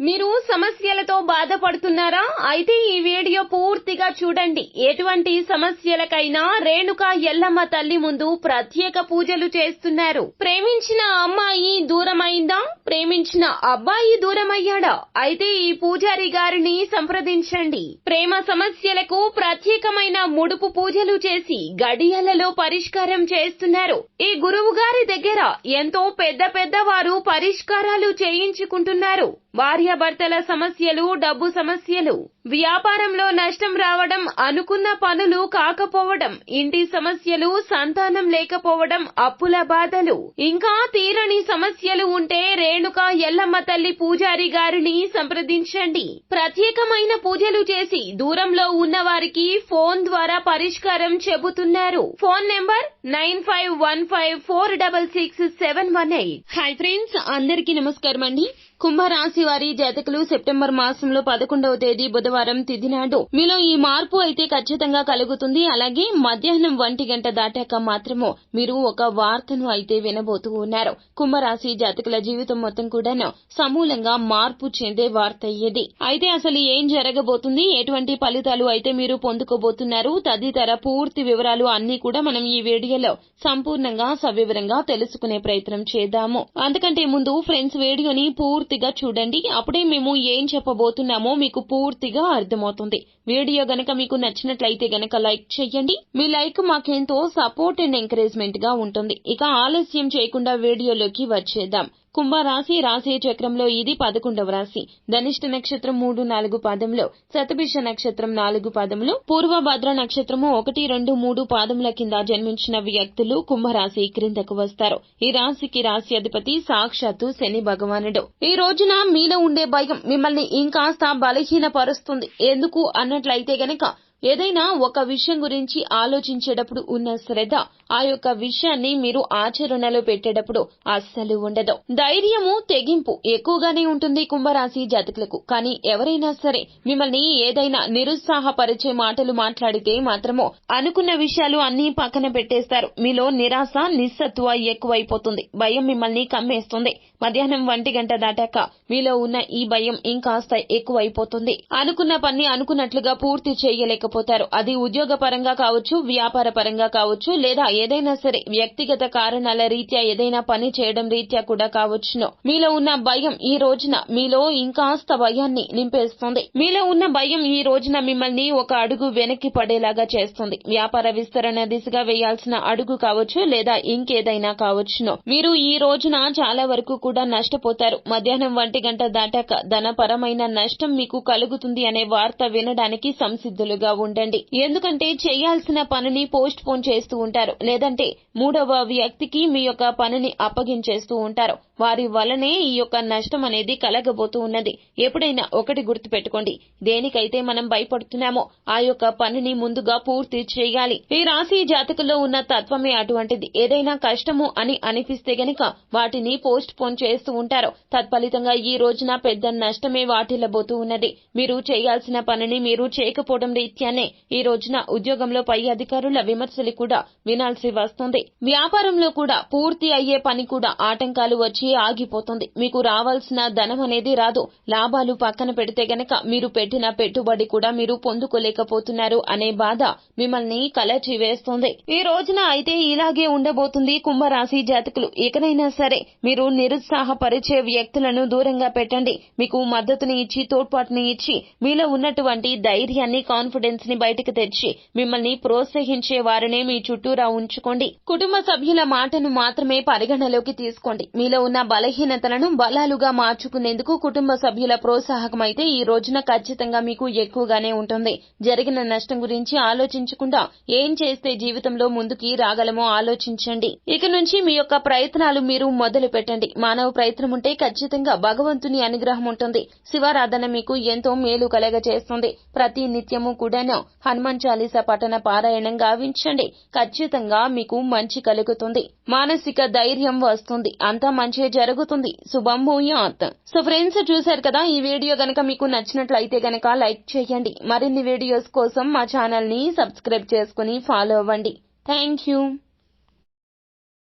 మీరు సమస్యలతో బాధపడుతున్నారా? అయితే ఈ వీడియో పూర్తిగా చూడండి. ఎటువంటి సమస్యలకైనా రేణుక ఎల్లమ్మ తల్లి ముందు ప్రత్యేక పూజలు చేస్తున్నారు. ప్రేమించిన అమ్మాయి దూరమైందా? ప్రేమించిన అబ్బాయి దూరమయ్యాడా? అయితే ఈ పూజారి గారిని సంప్రదించండి. ప్రేమ సమస్యలకు ప్రత్యేకమైన ముడుపు పూజలు చేసి గడియలలో పరిష్కారం చేస్తున్నారు. ఈ గురువు గారి దగ్గర ఎంతో పెద్ద వారు పరిష్కారాలు చేయించుకుంటున్నారు. భార్యాభర్తల సమస్యలు, డబ్బు సమస్యలు, వ్యాపారంలో నష్టం రావడం, అనుకున్న పనులు కాకపోవడం, ఇంటి సమస్యలు, సంతానం లేకపోవడం, అప్పుల బాధలు, ఇంకా తీరని సమస్యలు ఉంటే రేణుక ఎల్లమ్మ తల్లి పూజారి గారిని సంప్రదించండి. ప్రత్యేకమైన పూజలు చేసి దూరంలో ఉన్న వారికి ఫోన్ ద్వారా పరిష్కారం చెబుతున్నారు. Phone number 9515466718. హాయ్ ఫ్రెండ్స్, అందరికీ నమస్కారం అండి. కుంభరాశి వారి జాతకులు సెప్టెంబర్ మాసంలో 11వ తేదీ బుధవారం తిథి నాడు మీలో ఈ మార్పు అయితే ఖచ్చితంగా కలుగుతుంది. అలాగే మధ్యాహ్నం 1 గంట దాటాక మాత్రము మీరు ఒక వార్తను అయితే వినబోతూ ఉన్నారు. కుంభరాశి జాతకుల జీవితం మొత్తం కూడాను సమూలంగా మార్పు చెందే వార్త ఇది. అయితే అసలు ఏం జరగబోతుంది, ఎటువంటి ఫలితాలు అయితే మీరు పొందుకోబోతున్నారు తదితర పూర్తి వివరాలు అన్ని కూడా మనం ఈ వీడియోలో సంపూర్ణంగా సవివరంగా తెలుసుకునే ప్రయత్నం చేద్దాము. అంతకంటే ముందు ఫ్రెండ్స్, వీడియోని పూర్తిగా చూడండి. అప్పుడే మేము ఏం చెప్పబోతున్నామో మీకు పూర్తిగా అర్థమవుతుంది. వీడియో గనక మీకు నచ్చినట్లయితే గనక లైక్ చేయండి. మీ లైక్ మాకెంతో సపోర్ట్ అండ్ ఎంకరేజ్మెంట్ గా ఉంటుంది. ఇక ఆలస్యం చేయకుండా వీడియోలోకి వచ్చేద్దాం. కుంభరాశి రాశి చక్రంలో ఇది 11వ రాశి. ధనిష్ట నక్షత్రం 3, 4 పాదములు, శతభిష నక్షత్రం 4 పాదములు, పూర్వభద్ర నక్షత్రము 1, 2, 3 పాదముల కింద జన్మించిన వ్యక్తులు కుంభరాశి క్రిందకు వస్తారు. ఈ రాశికి రాశి అధిపతి సాక్షాత్తు శని భగవానుడు. ఈ రోజున మీలో ఉండే భయం మిమ్మల్ని ఇంకాస్త బలహీనపరుస్తుంది. ఎందుకు అన్నట్లయితే గనక ఏదైనా ఒక విషయం గురించి ఆలోచించేటప్పుడు ఉన్న శ్రద్ధ ఆ యొక్క విషయాన్ని మీరు ఆచరణలో పెట్టేటప్పుడు అస్సలు ఉండదు. ధైర్యము, తెగింపు ఎక్కువగానే ఉంటుంది కుంభరాశి జాతకులకు. కానీ ఎవరైనా సరే మిమ్మల్ని ఏదైనా నిరుత్సాహపరిచే మాటలు మాట్లాడితే మాత్రము అనుకున్న విషయాలు అన్ని పక్కన పెట్టేస్తారు. మీలో నిరాశ, నిస్సత్తువ ఎక్కువైపోతుంది. భయం మిమ్మల్ని కమ్మేస్తుంది. మధ్యాహ్నం 1 గంట దాటాక మీలో ఉన్న ఈ భయం ఇంకాస్త ఎక్కువైపోతుంది. అనుకున్న పని అనుకున్నట్లుగా పూర్తి చేయలేకపోతారు. అది ఉద్యోగ పరంగా కావచ్చు, వ్యాపార పరంగా కావచ్చు, లేదా ఏదైనా సరే వ్యక్తిగత కారణాల రీత్యా ఏదైనా పని చేయడం రీత్యా కూడా కావచ్చును. మీలో ఉన్న భయం ఈ రోజున మీలో ఇంకాస్త భయాన్ని నింపేస్తుంది. మీలో ఉన్న భయం ఈ రోజున మిమ్మల్ని ఒక అడుగు వెనక్కి పడేలాగా చేస్తుంది. వ్యాపార విస్తరణ దిశగా వేయాల్సిన అడుగు కావచ్చు, లేదా ఇంకేదైనా కావచ్చును. మీరు ఈ రోజున చాలా వరకు కూడా నష్టపోతారు. మధ్యాహ్నం 1 గంట దాటాక ధనపరమైన నష్టం మీకు కలుగుతుంది అనే వార్త వినడానికి సంసిద్ధులుగా ఉండండి. ఎందుకంటే చేయాల్సిన పనిని పోస్ట్ పోన్ చేస్తూ ఉంటారు, లేదంటే మూడవ వ్యక్తికి మీ యొక్క పనిని అప్పగించేస్తూ ఉంటారు. వారి వల్లనే ఈ యొక్క నష్టం అనేది కలగబోతూ ఉన్నది. ఎప్పుడైనా ఒకటి గుర్తు పెట్టుకోండి, దేనికైతే మనం భయపడుతున్నామో ఆ యొక్క పనిని ముందుగా పూర్తి చేయాలి. ఈ రాశి జాతకుల్లో ఉన్న తత్వమే అటువంటిది. ఏదైనా కష్టము అని అనిపిస్తే గనక వాటిని పోస్ట్ పోన్ చేస్తూ ఉంటారు. తత్ఫలితంగా ఈ రోజున పెద్ద నష్టమే వాటిల్లబోతూ ఉన్నది. మీరు చేయాల్సిన పనిని మీరు చేయకపోవడం రీత్యానే ఈ రోజున ఉద్యోగంలో పై అధికారుల విమర్శలు కూడా వినాల్సి వస్తుంది. వ్యాపారంలో కూడా పూర్తి అయ్యే పని కూడా ఆటంకాలు వచ్చి ఆగిపోతుంది. మీకు రావాల్సిన ధనం అనేది రాదు. లాభాలు పక్కన పెడితే గనక మీరు పెట్టిన పెట్టుబడి కూడా మీరు పొందుకోలేకపోతున్నారు అనే బాధ మిమ్మల్ని కలచివేస్తుంది. ఈ రోజున అయితే ఇలాగే ఉండబోతుంది కుంభరాశి జాతకులు. ఇకనైనా సరే మీరు నిరుత్సాహపరిచే వ్యక్తులను దూరంగా పెట్టండి. మీకు మద్దతుని ఇచ్చి, తోడ్పాటుని ఇచ్చి, మీలో ఉన్నటువంటి ధైర్యాన్ని, కాన్ఫిడెన్స్ ని బయటకు తెచ్చి మిమ్మల్ని ప్రోత్సహించే వారినే మీ చుట్టూరా ఉంచుకోండి. కుటుంబ సభ్యుల మాటను మాత్రమే పరిగణలోకి తీసుకోండి. మీలో ఉన్న బలహీనతలను బలాలుగా మార్చుకునేందుకు కుటుంబ సభ్యుల ప్రోత్సాహకం అయితే ఈ రోజున ఖచ్చితంగా మీకు ఎక్కువగానే ఉంటుంది. జరిగిన నష్టం గురించి ఆలోచించకుండా ఏం చేస్తే జీవితంలో ముందుకి రాగలమో ఆలోచించండి. ఇక నుంచి మీ యొక్క ప్రయత్నాలు మీరు మొదలు పెట్టండి. మానవ ప్రయత్నం ఉంటే ఖచ్చితంగా భగవంతుని అనుగ్రహం ఉంటుంది. శివారాధన మీకు ఎంతో మేలు కలగచేస్తుంది. ప్రతి నిత్యము కూడాను హనుమాన్ చాలీసా పఠన పారాయణం గావించండి. ఖచ్చితంగా మీకు మంచి కలుగుతుంది. మానసిక ధైర్యం వస్తుంది. అంతా మంచి జరుగుతుంది. శుభం భూయాత్. సో ఫ్రెండ్స్, చూశారు కదా, ఈ వీడియో గనక మీకు నచ్చినట్లయితే గనక లైక్ చేయండి. మరిన్ని వీడియోస్ కోసం మా ఛానల్ ని సబ్స్క్రైబ్ చేసుకుని ఫాలో అవ్వండి. Thank you.